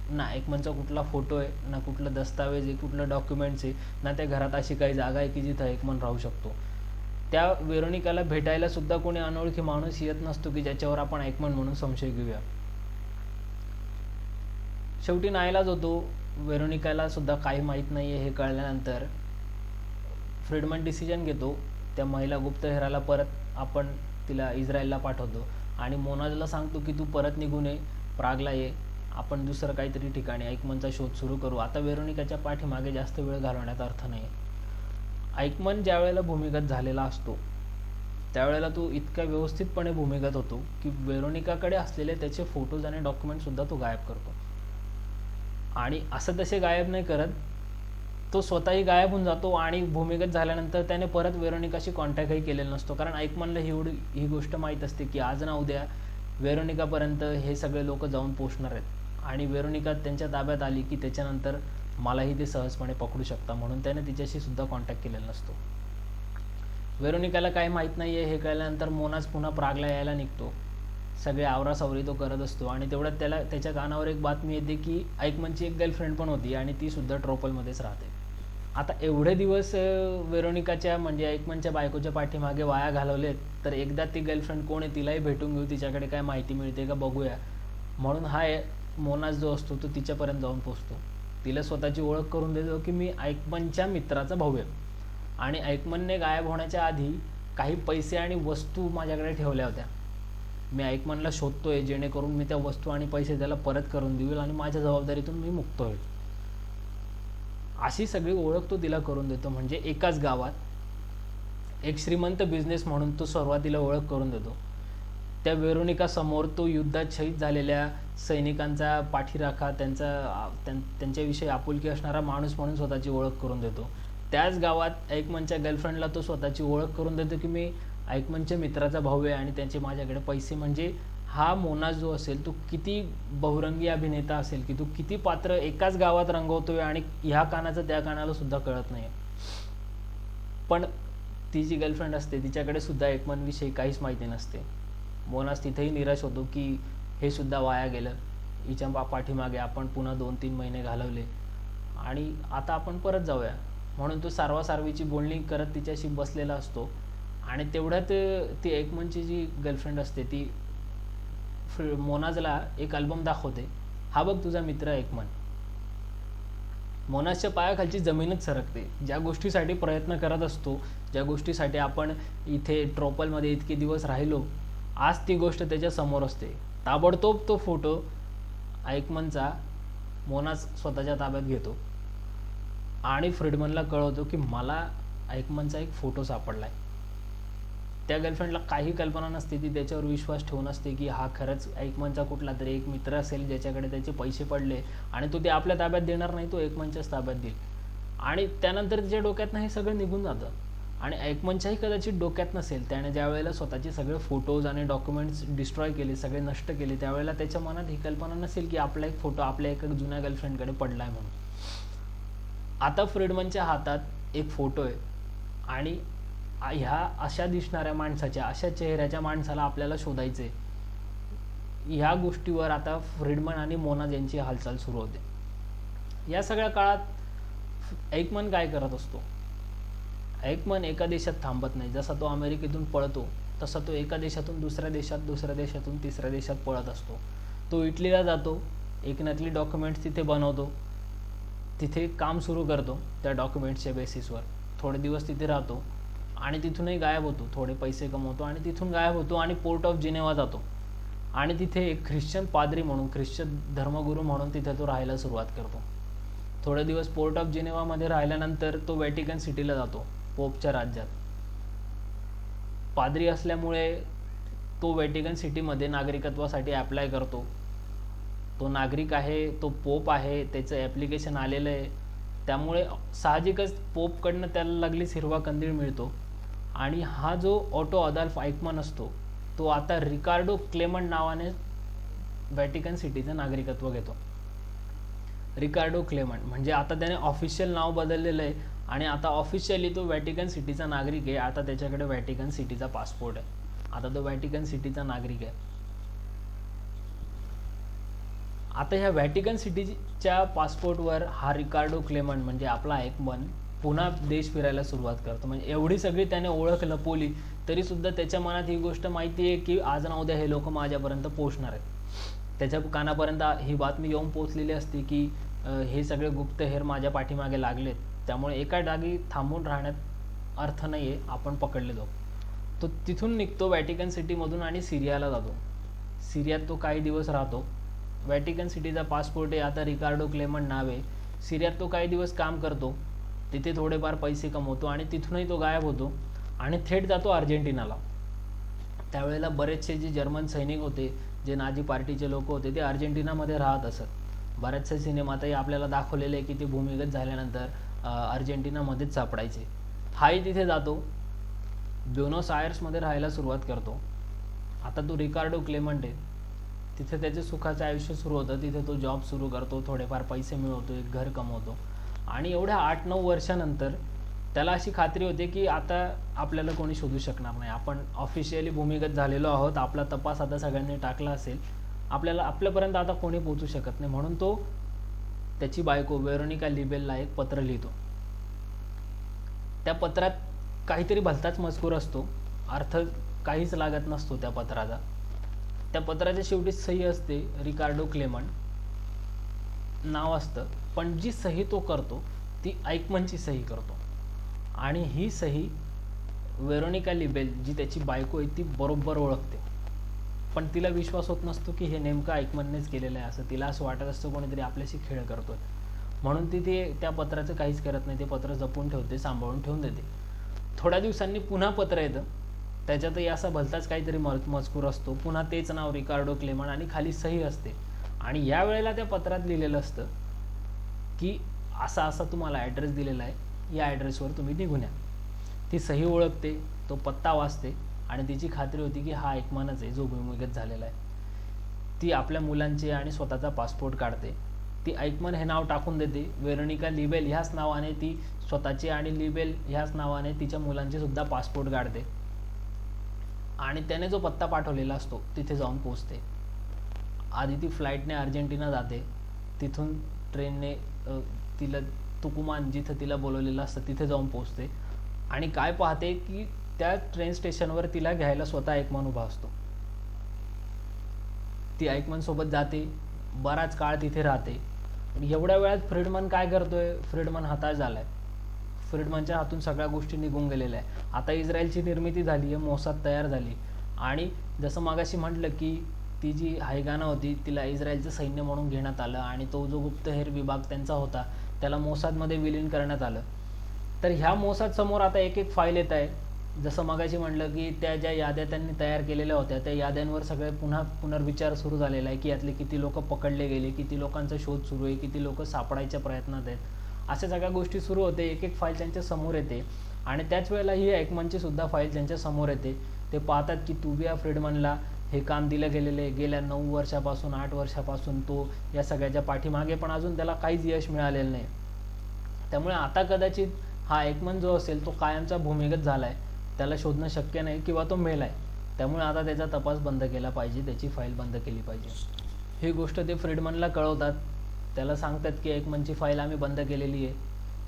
ना ऐकमनचा कुठला फोटो आहे, ना कुठलं दस्तावेज आहे, कुठलं डॉक्युमेंट्स आहे, ना त्या घरात अशी काही जागा आहे की जिथं ऐकमन राहू शकतो. त्या वेरोनिकाला भेटायला सुद्धा कोणी अनोळखी माणूस येत नसतो की ज्याच्यावर आपण ऐकमन म्हणून संशय घेऊया. शेवटी नाईलाज होतो. वेरोनिकाला सुद्धा काही माहीत नाही आहे हे कळल्यानंतर फ्रीडमन डिसिजन घेतो, त्या महिला गुप्तहेराला परत आपण तिला इस्रायलला पाठवतो आणि मोनाजला सांगतो की तू परत निघून ये, प्रागला ये, आपण दुसरं काहीतरी ठिकाणी ऐकमनचा शोध सुरू करू. आता वेरोनिकाच्या पाठीमागे जास्त वेळ घालवण्यात अर्थ नाही. ऐकमन ज्या वेळेला भूमिगत झालेला असतो त्यावेळेला तो इतका व्यवस्थितपणे भूमिगत होतो की वेरोनिकाकडे असलेले त्याचे फोटोज आणि डॉक्युमेंट सुद्धा तो गायब करतो. आणि असं तसे गायब नाही करत, तो स्वतःही गायब होऊन जातो आणि भूमिगत झाल्यानंतर त्याने परत वेरोनिकाशी कॉन्टॅक्टही केलेला नसतो. कारण ऐकमनला ही गोष्ट माहीत असते की आज ना उद्या वेरोनिकापर्यंत हे सगळे लोक जाऊन पोचणार आहेत आणि वेरोनिका त्यांच्या ताब्यात आली की त्याच्यानंतर मलाही ते सहजपणे पकडू शकता, म्हणून त्याने तिच्याशी सुद्धा कॉन्टॅक्ट केलेला नसतो. वेरोनिकाला काही माहीत नाही आहे हे कळल्यानंतर मोनाज पुन्हा प्रागला यायला निघतो. सगळे आवरासावरी तो करत असतो आणि तेवढ्यात त्याच्या कानावर एक बातमी येते की ऐकमनची एक गर्लफ्रेंड पण होती आणि ती सुद्धा ट्रोपलमध्येच राहते. आता एवढे दिवस वेरोनिकाच्या म्हणजे ऐकमनच्या बायकोच्या पाठीमागे वाया घालवलेत, तर एकदा ती गर्लफ्रेंड कोण आहे तिलाही भेटून घेऊ, तिच्याकडे काय माहिती मिळते का बघूया. म्हणून हा मोनाज जो असतो तो तिच्यापर्यंत जाऊन पोचतो. तिला स्वतःची ओळख करून देतो की मी ऐकमनच्या मित्राचा भाऊ आहे आणि ऐकमनने गायब होण्याच्या आधी काही पैसे आणि वस्तू माझ्याकडे ठेवल्या होत्या. मी ऐकमनला शोधतोय जेणेकरून मी त्या वस्तू आणि पैसे त्याला परत करून देईल आणि माझ्या जबाबदारीतून मी मुक्त होईल, अशी सगळी ओळख तो तिला करून देतो. म्हणजे एकाच गावात एक श्रीमंत बिझनेस म्हणून तो सुरुवातीला ओळख करून देतो. त्या वेरोनिका समोर तो युद्धात शहीद झालेल्या सैनिकांचा पाठीराखा, त्यांच्याविषयी आपुलकी असणारा माणूस म्हणून स्वतःची ओळख करून देतो. त्याच गावात ऐकमनच्या गर्लफ्रेंडला तो स्वतःची ओळख करून देतो की मी ऐकमनच्या मित्राचा भाऊ आहे आणि त्यांचे माझ्याकडे पैसे. म्हणजे हा मोनाज जो असेल तो किती बहुरंगी अभिनेता असेल की तो किती पात्र एकाच गावात रंगवतोय आणि ह्या कानाचं त्या कानाला सुद्धा कळत नाही. पण ती जी गर्लफ्रेंड असते तिच्याकडे सुद्धा ऐकमनविषयी काहीच माहिती नसते. मोनाज तिथेही निराश होतो की हे सुद्धा वाया गेलं. हिच्या पाठीमागे आपण पुन्हा 2-3 महिने घालवले आणि आता आपण परत जाऊया म्हणून तो सारवासारवीची बोलणी करत तिच्याशी बसलेला असतो. आणि तेवढ्यात ती एकमनची जी गर्लफ्रेंड असते ती मोनाजला एक अल्बम दाखवते. हा बघ तुझा मित्र एकमन. मोनाजच्या पायाखालची जमीनच सरकते. ज्या गोष्टीसाठी प्रयत्न करत असतो, ज्या गोष्टीसाठी आपण इथे ट्रोपलमध्ये इतके दिवस राहिलो, आज ती गोष्ट त्याच्या समोर असते. ताबडतोब तो फोटो एकमनचा मोनाज स्वतःच्या ताब्यात घेतो आणि फ्रीडमनला कळवतो की मला एकमनचा एक फोटो सापडलाय. त्या गर्लफ्रेंडला काही कल्पना नसते, ती त्याच्यावर विश्वास ठेवून असते की हा खरंच एकमनचा कुठला तरी एक मित्र असेल ज्याच्याकडे त्याचे पैसे पडले आणि तो ते आपल्या ताब्यात देणार नाही, तो एकमनच्याच ताब्यात देईल. आणि त्यानंतर तिच्या डोक्यातनं हे सगळं निघून जातं आणि एकमनच्याही कदाचित डोक्यात नसेल. त्याने ज्या वेळेला स्वतःचे सगळे फोटोज आणि डॉक्युमेंट्स डिस्ट्रॉय केले, सगळे नष्ट केले, त्यावेळेला त्याच्या मनात ही कल्पना नसेल की आपला एक फोटो आपल्या एका जुन्या गर्लफ्रेंडकडे पडलाय म्हणून. आता फ्रीडमनच्या हातात एक फोटो आहे आणि ह्या अशा दिसणाऱ्या माणसाच्या, अशा चेहऱ्याच्या माणसाला आपल्याला शोधायचे. ह्या गोष्टीवर आता फ्रीडमन आणि मोनाज यांची हालचाल सुरू होते. या सगळ्या काळात एकमन काय करत असतो? एकमन एका देशात थांबत नाही. जसा तो अमेरिकेतून पळतो तसा तो एका देशातून दुसऱ्या देशात, दुसऱ्या देशातून तिसऱ्या देशात पळत असतो. तो इटलीला जातो, एक नकली डॉक्युमेंट्स तिथे बनवतो, तिथे काम सुरू करतो त्या डॉक्युमेंट्सच्या बेसिसवर. थोडे दिवस तिथे राहतो आणि तिथूनही गायब होतो, थोडे पैसे कमवतो आणि तिथून गायब होतो आणि पोर्ट ऑफ जिनेवा जातो आणि तिथे एक ख्रिश्चन पाद्री म्हणून, ख्रिश्चन धर्मगुरू म्हणून तिथे तो राहायला सुरुवात करतो. थोडे दिवस पोर्ट ऑफ जिनेवामध्ये राहिल्यानंतर तो व्हॅटिकन सिटीला जातो, पोपच्या राज्यात. पाद्री असल्यामुळे तो व्हॅटिकन सिटीमध्ये नागरिकत्वासाठी अप्लाय करतो. तो नागरिक आहे, तो पोप आहे, त्याचं ॲप्लिकेशन आलेलं आहे. त्यामुळे साहजिकच पोपकडनं त्याला लागलीच हिरवा कंदील मिळतो आणि हा जो ऑटो अदाल्फ आईकमन असतो तो आता रिकार्डो क्लेमंट नावाने व्हॅटिकन सिटीचं नागरिकत्व घेतो. रिकार्डो क्लेमंट म्हणजे आता त्याने ऑफिशियल नाव बदललेलं आहे आणि आता ऑफिशियली तो व्हॅटिकन सिटीचा नागरिक आहे. आता त्याच्याकडे व्हॅटिकन सिटीचा पासपोर्ट आहे. आता तो व्हॅटिकन सिटीचा नागरिक आहे. आता ह्या व्हॅटिकन सिटीच्या पासपोर्टवर हा रिकार्डो क्लेमंट म्हणजे आपला एकमन पुन्हा देश फिरायला सुरुवात करतो. म्हणजे एवढी सगळी त्याने ओळख लपवली तरी सुद्धा त्याच्या मनात ही गोष्ट माहिती आहे की आज ना उद्या हे लोक माझ्यापर्यंत पोहोचणार आहेत. त्याच्या कानापर्यंत ही बातमी येऊन पोहोचलेली असते की हे सगळे गुप्तहेर माझ्या पाठीमागे लागलेत, त्यामुळे एका जागी थांबून राहण्यात अर्थ नाही आहे, आपण पकडले जाऊ. तो तिथून निघतो व्हॅटिकन सिटीमधून आणि सिरियाला जातो. सिरियात तो काही दिवस राहतो. व्हॅटिकन सिटीचा पासपोर्ट आहे, आता रिकार्डो क्लेमंट नाव आहे. सिरियात तो काही दिवस काम करतो, तिथे थोडेफार पैसे कमवतो आणि तिथूनही तो गायब होतो आणि थेट जातो अर्जेंटिनाला. त्यावेळेला बरेचसे जे जर्मन सैनिक होते, जे नाझी पार्टीचे लोक होते, ते अर्जेंटिनामध्ये राहत असत. बऱ्याचशा सिनेमातही आपल्याला दाखवलेले आहे की ते भूमिगत झाल्यानंतर अर्जेंटिनामध्येच सापडायचे. हाही तिथे जातो, ब्युनॉस आयर्समध्ये राहायला सुरुवात करतो. आता तो रिकार्डो क्लेमंट आहे, तिथे त्याचे सुखाचं आयुष्य सुरू होतं. तिथे तो जॉब सुरू करतो, थोडेफार पैसे मिळवतो, एक घर कमवतो आणि एवढ्या 8-9 वर्षानंतर त्याला अशी खात्री होते की आता आपल्याला कोणी शोधू शकणार नाही. आपण ऑफिशियली भूमिगत झालेलो आहोत, आपला तपास आता सगळ्यांनी टाकला असेल, आपल्यापर्यंत आता कोणी पोहोचू शकत नाही. म्हणून तो त्याची बायको वेरोनिका लिबेलला एक पत्र लिहितो. त्या पत्रात काहीतरी भलताच मजकूर असतो, अर्थ काहीच लागत नसतो त्या पत्राचा. त्या पत्राच्या शेवटी सही असते, रिकार्डो क्लेमंट नाव असतं, पण जी सही तो करतो ती आईकमनची सही करतो आणि ही सही वेरोनिका लिबेल जी त्याची बायको आहे ती बरोबर ओळखते. पण तिला विश्वास होत नसतो की हे नेमकं आईकमननेच केलेलं आहे असं. तिला असं वाटत असतं कोणीतरी आपल्याशी खेळ करतोय. म्हणून ती त्या पत्राचं काहीच करत नाही, ते पत्र जपून ठेवते, सांभाळून ठेवून देते. थोड्या दिवसांनी पुन्हा पत्र येतं, त्याच्यातही असा भलताच काहीतरी मजकूर असतो, पुन्हा तेच नाव रिकार्डो क्लेमंट आणि खाली सही असते. आणि या वेळेला त्या पत्रात लिहिलेलं असतं की असा असा तुम्हाला ॲड्रेस दिलेला आहे, या ॲड्रेसवर तुम्ही निघून या. ती सही ओळखते, तो पत्ता वाचते आणि तिची खात्री होती की हा आईकमनच आहे जो भूमिगत झालेला आहे. ती आपल्या मुलांचे आणि स्वतःचा पासपोर्ट काढते. ती आईकमन हे नाव टाकून देते. वेरोनिका लिबेल ह्याच नावाने ती स्वतःचे आणि लिबेल ह्याच नावाने तिच्या मुलांचे सुद्धा पासपोर्ट काढते आणि त्याने जो पत्ता पाठवलेला असतो तिथे जाऊन पोहोचते. आधी ती फ्लाईटने अर्जेंटिना जाते, तिथून ट्रेनने तिला तुकुमान जिथं तिला बोलवलेलं असतं तिथे जाऊन पोहोचते आणि काय पाहते की त्या ट्रेन स्टेशनवर तिला घ्यायला स्वतः ऐकमन उभा असतो. ती ऐकमन सोबत जाते, बराच काळ तिथे राहते. एवढ्या वेळात फ्रीडमन काय करतोय, फ्रीडमन हताश झालाय. फ्रीडमनच्या हातून सगळ्या गोष्टी निघून गेलेल्या आहे. आता इस्रायलची निर्मिती झाली आहे, मोसाद तयार झाली आणि जसं मागाशी म्हटलं की ती जी हायगाना होती तिला इस्रायलचं सैन्य म्हणून घेण्यात आलं आणि तो जो गुप्तहेर विभाग त्यांचा होता त्याला मोसादमध्ये विलीन करण्यात आलं. तर ह्या मोसाद समोर आता एक एक फाईल येत आहे. जसं मगाशी म्हटलं की त्या ज्या याद्या त्यांनी तयार केलेल्या होत्या त्या याद्यांवर सगळे पुनर्विचार सुरू झालेला आहे की यातले किती लोक पकडले गेले, किती लोकांचा शोध सुरू आहे, किती लोक सापडायच्या प्रयत्नात आहेत, अशा सगळ्या गोष्टी सुरू होते. एक एक फाईल त्यांच्या समोर येते आणि त्याच वेळेला ही ऐकमनची सुद्धा फाईल त्यांच्या समोर येते. ते पाहतात की टोबिया फ्रीडमनला हे काम दिलं गेलेलं आहे. गेल्या 9 वर्षापासून 8 वर्षापासून तो या सगळ्याच्या पाठीमागे, पण अजून त्याला काहीच यश मिळालेलं नाही. त्यामुळे आता कदाचित हा ऐकमन जो असेल तो कायमचा भूमिगत झाला आहे, त्याला शोधणं शक्य नाही किंवा तो मेला आहे. त्यामुळे आता त्याचा तपास बंद केला पाहिजे, त्याची फाईल बंद केली पाहिजे. ही गोष्ट ते फ्रीडमनला कळवतात. त्याला सांगतात की ऐकमनची फाईल आम्ही बंद केलेली आहे.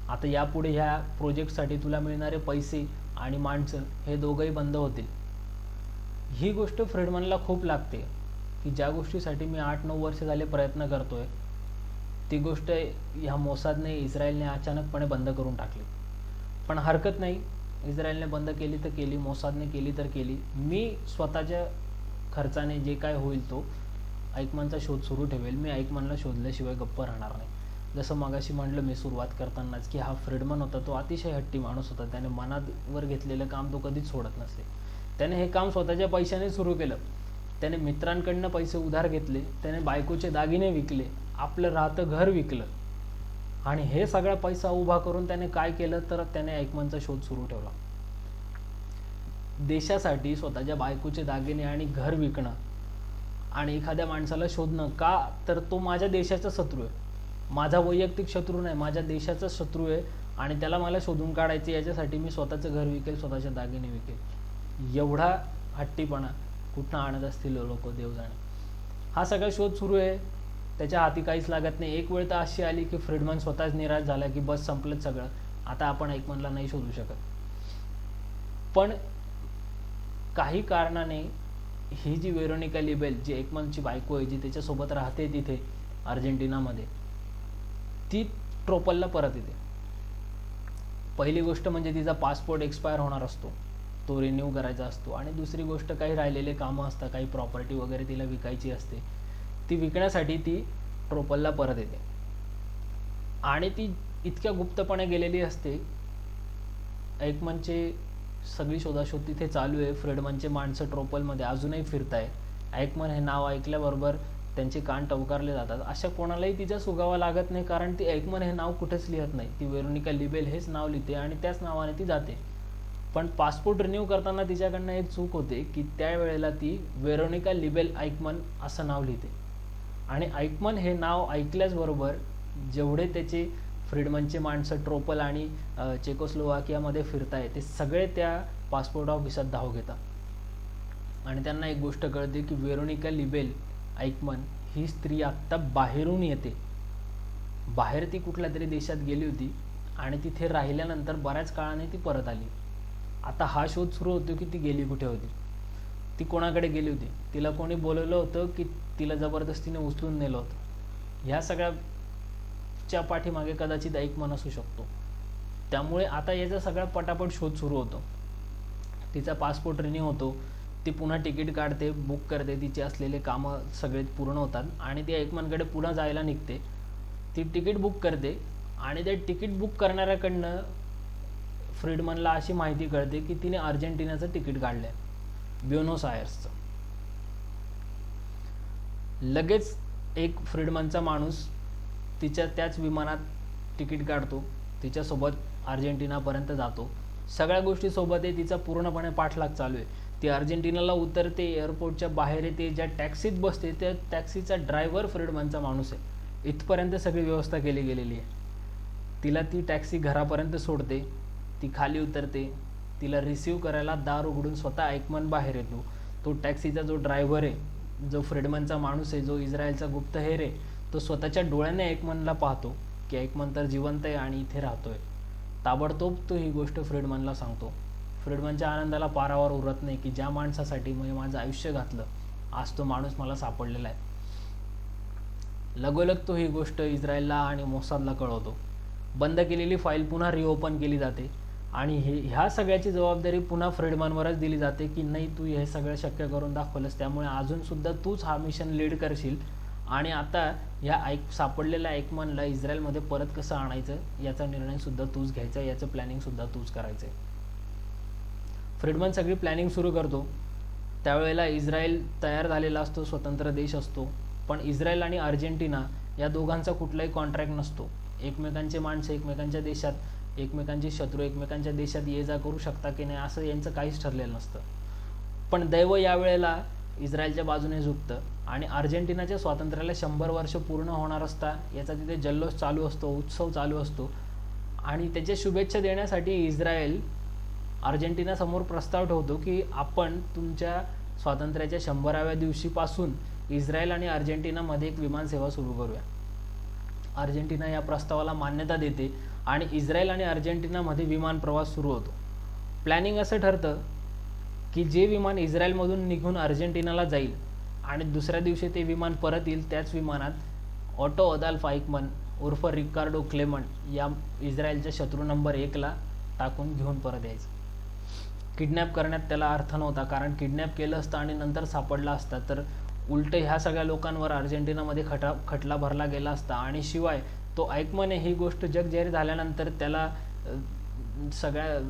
आता यापुढे ह्या प्रोजेक्टसाठी तुला मिळणारे पैसे आणि माणसं हे दोघंही बंद होतील. ही गोष्ट फ्रीडमनला खूप लागते की ज्या गोष्टीसाठी मी 8-9 वर्ष झाले प्रयत्न करतोय ती गोष्ट ह्या मोसादने, इस्रायलने अचानकपणे बंद करून टाकली. पण हरकत नाही, इस्रायलने बंद केली तर केली, मोसादने केली तर केली. मी स्वतःच्या खर्चाने जे काय होईल तो ऐकमनचा शोध सुरू ठेवेल. मी ऐकमनला शोधल्याशिवाय गप्प राहणार नाही. जसं मगाशी म्हटलं मी सुरुवात करतानाच की हा फ्रीडमन होता तो अतिशय हट्टी माणूस होता. त्याने मनावर घेतलेलं काम तो कधीच सोडत नसे. त्याने हे काम स्वतःच्या पैशाने सुरू केलं. त्याने मित्रांकडनं पैसे उधार घेतले, त्याने बायकोचे दागिने विकले, आपलं राहतं घर विकलं आणि हे सगळा पैसा उभा करून त्याने काय केलं तर त्याने ऐकमनचा शोध सुरू ठेवला. देशासाठी स्वतःच्या बायकोचे दागिने आणि घर विकणं आणि एखाद्या माणसाला शोधणं, का तर तो माझ्या देशाचा शत्रू आहे, माझा वैयक्तिक शत्रू नाही, माझ्या देशाचा शत्रू आहे आणि त्याला मला शोधून काढायचं. याच्यासाठी मी स्वतःचं घर विकेल, स्वतःचे दागिने विकेल. एवढा हट्टीपणा कुठनं आणत असतील लोक, देव जाणे. हा सगळा शोध सुरू आहे, त्याच्या हाती काहीच लागत नाही. एक वेळ तर अशी आली की फ्रीडमन स्वतःच निराश झाला की बस संपलं सगळं, आता आपण ऐकमनला नाही शोधू शकत. पण काही कारणाने ही जी वेरोनिका लिबेल, जी ऐकमनची बायको आहे, जी त्याच्यासोबत राहते तिथे अर्जेंटिनामध्ये, ती ट्रोपलला परत येते. पहिली गोष्ट म्हणजे तिचा पासपोर्ट एक्सपायर होणार असतो, तो रिन्यू करायचा असतो. आणि दुसरी गोष्ट काही राहिलेले कामं असतात, काही प्रॉपर्टी वगैरे तिला विकायची असते. ती विकण्यासाठी ती ट्रोपलला परत येते आणि ती इतक्या गुप्तपणे गेलेली असते. ऐकमनचे सगळी शोधाशोध तिथे चालू आहे. फ्रीडमनचे माणसं ट्रोपलमध्ये अजूनही फिरताय. ऐकमन हे नाव ऐकल्याबरोबर त्यांचे कान टवकारले जातात. अशा कोणालाही तिच्या सुगावा लागत नाही, कारण ती ऐकमन हे नाव कुठेच लिहत नाही. ती वेरोनिका लिबेल हेच नाव लिहिते आणि त्याच नावाने ती जाते. पण पासपोर्ट रिन्यू करताना तिच्याकडनं एक चूक होते की त्यावेळेला ती वेरोनिका लिबेल ऐकमन असं नाव लिहिते आणि ऐकमन हे नाव ऐकल्याचबरोबर जेवढे त्याचे फ्रीडमनचे माणसं ट्रोपल आणि चेकोस्लोवाकियामध्ये फिरताय ते सगळे त्या पासपोर्ट ऑफिसात धाव घेतात आणि त्यांना एक गोष्ट कळते की वेरोनिका लिबेल ऐकमन ही स्त्री आत्ता बाहेरून येते. बाहेर ती कुठल्या तरी देशात गेली होती आणि तिथे राहिल्यानंतर बऱ्याच काळाने ती परत आली. आता हा शोध सुरू होतो की ती गेली कुठे होती, ती कोणाकडे गेली होती, तिला कोणी बोलवलं होतं की तिला जबरदस्तीने उचलून नेलं होतं. ह्या सगळ्याच्या पाठीमागे कदाचित ऐकमन असू शकतो. त्यामुळे आता याचा सगळा पटापट शोध सुरू होतो. तिचा पासपोर्ट रिन्यू होतो, ती पुन्हा तिकीट काढते, बुक करते, तिचे असलेले कामं सगळे पूर्ण होतात आणि ती ऐकमनकडे पुन्हा जायला निघते. ती तिकीट बुक करते आणि त्या तिकीट बुक करणाऱ्याकडनं फ्रीडमनला अशी माहिती कळते की तिने अर्जेंटिनाचं तिकीट काढलंय, ब्युनोस आयर्सचं. लगेच एक फ्रीडमनचा माणूस तिच्या त्याच विमानात तिकीट काढतो, तिच्यासोबत अर्जेंटिनापर्यंत जातो. सगळ्या गोष्टी सोबत आहे, तिचा पूर्णपणे पाठलाग चालू आहे. ती अर्जेंटिनाला उतरते, एअरपोर्टच्या बाहेर येते, ज्या टॅक्सीत बसते त्या टॅक्सीचा ड्रायव्हर फ्रीडमनचा माणूस आहे. इथपर्यंत सगळी व्यवस्था केली गेलेली आहे. तिला ती टॅक्सी घरापर्यंत सोडते, ती खाली उतरते, तिला रिसीव करायला दार उघडून स्वतः ऐकमन बाहेर येतो. तो टॅक्सीचा जो ड्रायव्हर आहे जो फ्रीडमनचा माणूस आहे, जो इस्रायलचा गुप्तहेर आहे, तो स्वतःच्या डोळ्याने ऐकमनला पाहतो की ऐकमन तर जिवंत आहे आणि इथे राहतोय. ताबडतोब तो ही गोष्ट फ्रीडमनला सांगतो. फ्रीडमनच्या आनंदाला पारावर उरत नाही की ज्या माणसासाठी मी माझं आयुष्य घातलं, आज तो माणूस मला सापडलेला आहे. लगोलग तो ही गोष्ट इस्रायलला आणि मोसादला कळवतो. बंद केलेली फाईल पुन्हा रिओपन केली जाते आणि ह्या सगळ्याची जबाबदारी पुन्हा फ्रीडमनवरच दिली जाते की नाही, तू हे सगळं शक्य करून दाखवलंस, त्यामुळे अजूनसुद्धा तूच हा मिशन लीड करशील आणि आता ह्या सापडलेल्या ऐकमनला इस्रायलमध्ये परत कसं आणायचं याचा निर्णयसुद्धा तूच घ्यायचा, याचं प्लॅनिंगसुद्धा तूच करायचं आहे. फ्रीडमन सगळी प्लॅनिंग सुरू करतो. त्यावेळेला इस्रायल तयार झालेला असतो, स्वतंत्र देश असतो, पण इस्रायल आणि अर्जेंटिना या दोघांचा कुठलाही कॉन्ट्रॅक्ट नसतो. एकमेकांचे माणसं एकमेकांच्या देशात, एकमेकांचे शत्रू एकमेकांच्या देशात ये जा करू शकता की नाही असं यांचं काहीच ठरलेलं नसतं. पण दैव यावेळेला इस्रायलच्या बाजूने झुकतं आणि अर्जेंटिनाच्या स्वातंत्र्याला 100 वर्ष पूर्ण होणार असता याचा तिथे जल्लोष चालू असतो, उत्सव चालू असतो आणि त्याच्या शुभेच्छा देण्यासाठी इस्रायल अर्जेंटिनासमोर प्रस्ताव ठेवतो की आपण तुमच्या स्वातंत्र्याच्या 100व्या दिवशीपासून इस्रायल आणि अर्जेंटिनामध्ये एक विमानसेवा सुरू करूया. अर्जेंटिना या प्रस्तावाला मान्यता देते आणि इस्रायल आणि अर्जेंटिनामध्ये विमान प्रवास सुरू होतो. प्लॅनिंग असं ठरतं की जे विमान इस्रायलमधून निघून अर्जेंटिनाला जाईल आणि दुसऱ्या दिवशी ते विमान परत येईल, त्याच विमानात ऑटो अदाल्फ आईकमन उर्फ रिकार्डो क्लेमंट या इस्रायलच्या शत्रू नंबर 1ला टाकून घेऊन परत यायचं. किडनॅप करण्यात त्याला अर्थ नव्हता, कारण किडनॅप केलं असतं आणि नंतर सापडला असता तर उलट ह्या सगळ्या लोकांवर अर्जेंटिनामध्ये खटला भरला गेला असता आणि शिवाय तो ऐकमने ही गोष्ट जगजाहीर झाल्यानंतर त्याला सगळ्या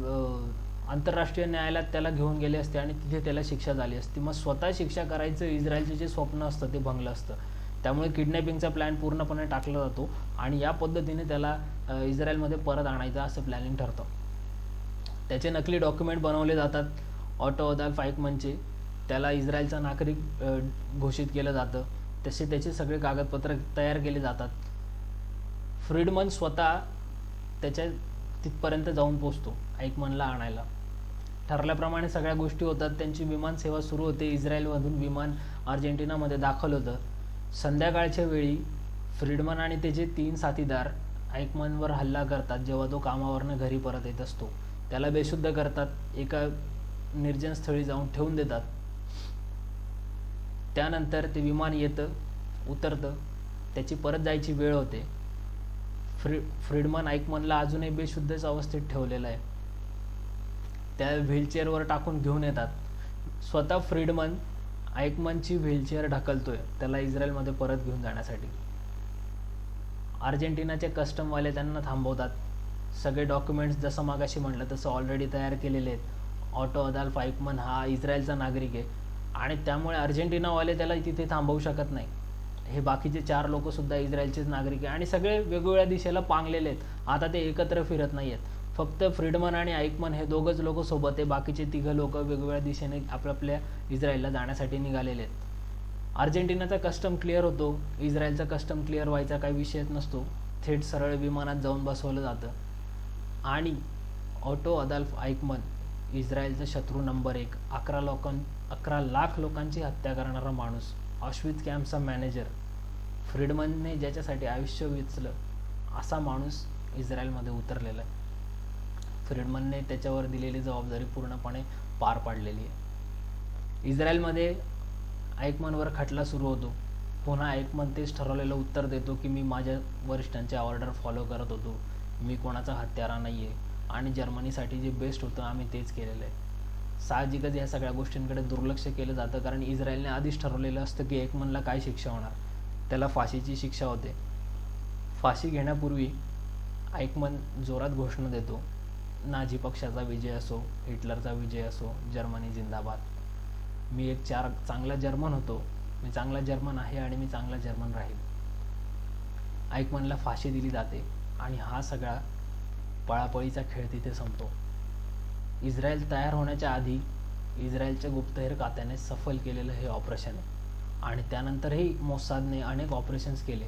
आंतरराष्ट्रीय न्यायालयात त्याला घेऊन गेले असते आणि तिथे त्याला शिक्षा झाली असती. मग स्वतः शिक्षा करायचं इस्रायलचे जे स्वप्न असतं ते भंगलं असतं. त्यामुळे किडनॅपिंगचा प्लॅन पूर्णपणे टाकला जातो आणि या पद्धतीने त्याला इस्रायलमध्ये परत आणायचं असं प्लॅनिंग ठरतं. त्याचे नकली डॉक्युमेंट बनवले जातात ऑटो अदाल्फ आईकमनचे. त्याला इस्रायलचा नागरिक घोषित केलं जातं. तसे त्याचे सगळे कागदपत्र तयार केले जातात. फ्रीडमन स्वतः त्याच्या तिथपर्यंत जाऊन पोचतो आईकमनला आणायला. ठरल्याप्रमाणे सगळ्या गोष्टी होतात. त्यांची विमान सेवा सुरू होते. इस्रायलमधून विमान अर्जेंटिनामध्ये दाखल होतं. संध्याकाळच्या वेळी फ्रीडमन आणि त्याचे 3 साथीदार आईकमनवर हल्ला करतात जेव्हा तो कामावरनं घरी परत येत असतो. त्याला बेशुद्ध करतात, एका निर्जन स्थळी जाऊन ठेवून देतात. त्यानंतर ते विमान येतं, उतरतं, त्याची परत जायची वेळ होते. फ्रीडमन आईकमनला अजूनही बेशुद्धच अवस्थेत ठेवलेला आहे. त्या व्हीलचेअरवर टाकून घेऊन येतात. स्वतः फ्रीडमन आईकमनची व्हीलचेअर ढकलतोय त्याला इस्रायलमध्ये परत घेऊन जाण्यासाठी. अर्जेंटिनाचे कस्टमवाले त्यांना थांबवतात. सगळे डॉक्युमेंट्स जसं मागाशी म्हटलं तसं ऑलरेडी तयार केलेले आहेत. ऑटो अदाल्फ आईकमन हा इस्रायलचा नागरिक आहे आणि त्यामुळे अर्जेंटिनावाले त्याला तिथे थांबवू शकत नाही. हे बाकीचे 4 लोकसुद्धा इस्रायलचेच नागरिक आहे आणि सगळे वेगवेगळ्या दिशेला पांगलेले आहेत. आता ते एकत्र फिरत नाही आहेत. फक्त फ्रीडमन आणि आईकमन हे दोघंच लोक सोबत आहे. बाकीचे 3 लोक वेगवेगळ्या दिशेने आपल्या इस्रायलला जाण्यासाठी निघालेले आहेत. अर्जेंटिनाचा कस्टम क्लिअर होतो. इस्रायलचा कस्टम क्लिअर व्हायचा काही विषयच नसतो. थेट सरळ विमानात जाऊन बसवलं जातं आणि ऑटो अदाल्फ आईकमन इस्रायलचा शत्रू नंबर 1, 11 लाख लोकांची हत्या करणारा माणूस, ऑश्विट्झ कॅम्पचा मॅनेजर, फ्रीडमनने ज्याच्यासाठी आयुष्य वेचलं असा माणूस इस्रायलमध्ये उतरलेला आहे. फ्रीडमनने त्याच्यावर दिलेली जबाबदारी पूर्णपणे पार पाडलेली आहे. इस्रायलमध्ये आईकमनवर खटला सुरू होतो. पुन्हा आईकमन तेच ठरवलेलं उत्तर देतो की मी माझ्या वरिष्ठांचे ऑर्डर फॉलो करत होतो, मी कोणाचा हत्यारा नाही आहे आणि जर्मनीसाठी जे बेस्ट होतं आम्ही तेच केलेलं आहे. साहजिकच या सगळ्या गोष्टींकडे दुर्लक्ष केलं जातं, कारण इस्रायलने आधीच ठरवलेलं असतं की आईकमनला काय शिक्षा होणार. त्याला फाशीची शिक्षा होते. फाशी घेण्यापूर्वी आईकमन जोरात घोषणा देतो, नाझी पक्षाचा विजय असो, हिटलरचा विजय असो, जर्मनी जिंदाबाद. मी एक चांगला जर्मन होतो, मी चांगला जर्मन आहे आणि मी चांगला जर्मन राहील. आईकमनला फाशी दिली जाते आणि हा सगळा पळापळीचा खेळ तिथे संपतो. इस्रायल तयार होण्याच्या आधी इस्रायलच्या गुप्तहेर खात्याने सफल केलेलं हे ऑपरेशन आहे आणि त्यानंतरही मोसादने अनेक ऑपरेशन्स केले.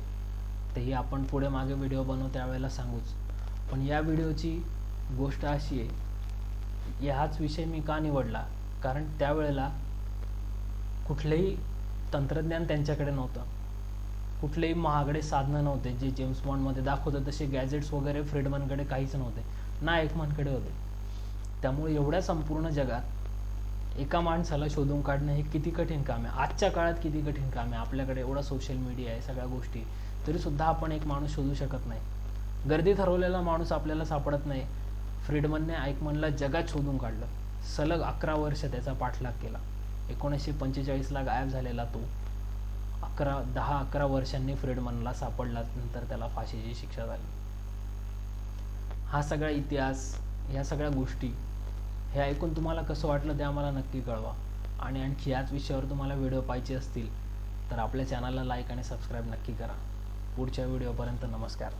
तेही आपण पुढे मागे व्हिडिओ बनवू त्यावेळेला सांगूच. पण या व्हिडिओची गोष्ट अशी आहे, हाच विषय मी का निवडला, कारण त्यावेळेला कुठलेही तंत्रज्ञान त्यांच्याकडे नव्हतं, कुठलेही महागडे साधनं नव्हते जे जेम्स बॉन्डमध्ये दाखवतं तसे गॅजेट्स वगैरे फ्रीडमनकडे काहीच नव्हते, ना एकमनकडे होते. त्यामुळे एवढ्या संपूर्ण जगात एका माणसाला शोधून काढणं हे किती कठीण काम आहे. आजच्या काळात किती कठीण काम आहे. आपल्याकडे एवढा सोशल मीडिया आहे, सगळ्या गोष्टी, तरीसुद्धा आपण एक माणूस शोधू शकत नाही. गर्दीत हरवलेला माणूस आपल्याला सापडत नाही. फ्रीडमनने आयकमनला जगात शोधून काढलं. सलग 11 वर्ष त्याचा पाठलाग केला. 1945ला गायब झालेला तो 10-11 वर्षांनी फ्रीडमनला सापडला. नंतर त्याला फाशीची शिक्षा झाली. हा सगळा इतिहास, ह्या सगळ्या गोष्टी, हे ऐकून तुम्हाला कसं वाटलं ते आम्हाला नक्की कळवा. आणि आणखी याच विषयावर तुम्हाला व्हिडिओ पाहिजे असतील तर आपल्या चॅनलला लाईक आणि सबस्क्राईब नक्की करा. पुढच्या व्हिडिओपर्यंत नमस्कार.